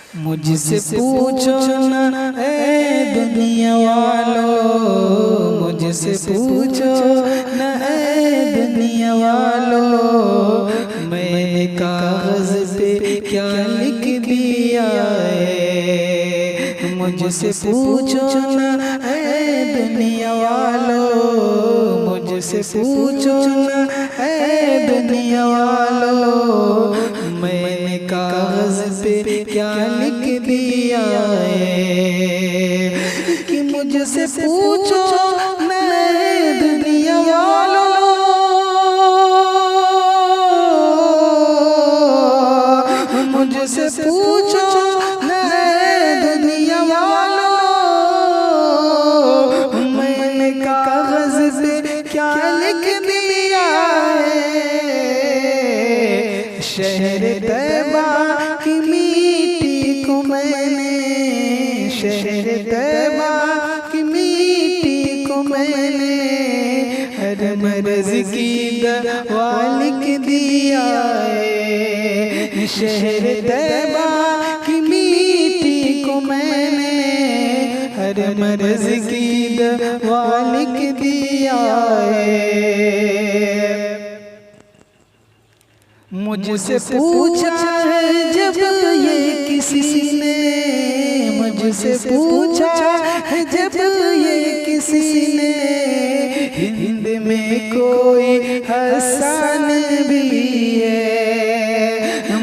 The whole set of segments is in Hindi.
मुझसे पूछो ना ए दुनिया वालों, मुझसे पूछो ना ए दुनिया वालों, मैंने कागज पे क्या लिख दिया है। मुझसे पूछो ना ए दुनिया वालों, मुझसे पूछो ना ए दुनिया वालों, मैंने कागज पे क्या लिख दिया है। कि मुझसे पूछो ना ए दुनिया वालों, मुझसे पूछो ना ए दुनिया वालों, मैंने कागज पे क्या लिख दिया है। शहर तैबा की मिट्टी को मैंने, शहर तैबा की मिट्टी को मैंने हर मर्ज की दवा लिख दिया है। शहर तैबा की मिट्टी को मैंने हर मर्ज की दवा लिख दिया है। मुझसे पूछा है जब ये किसी ने, मुझसे पूछा है जब ये किसी ने, हिंद में कोई हसन भी है।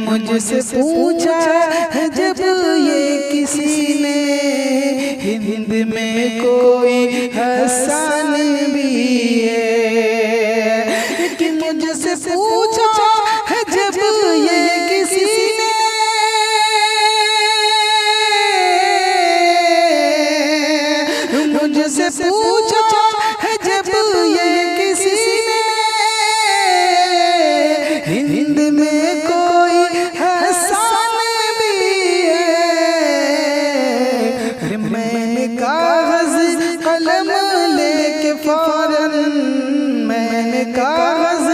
मुझसे पूछा है जब ये किसी ने, हिंद में कोई हसन भी है। कि मुझसे पूछा है जब ये किसी ने, मुझसे पूछा है जब ये किसी ने, हिंद में कोई हसन भी है। मैंने कागज कलम लेके फौरन, मैंने कागज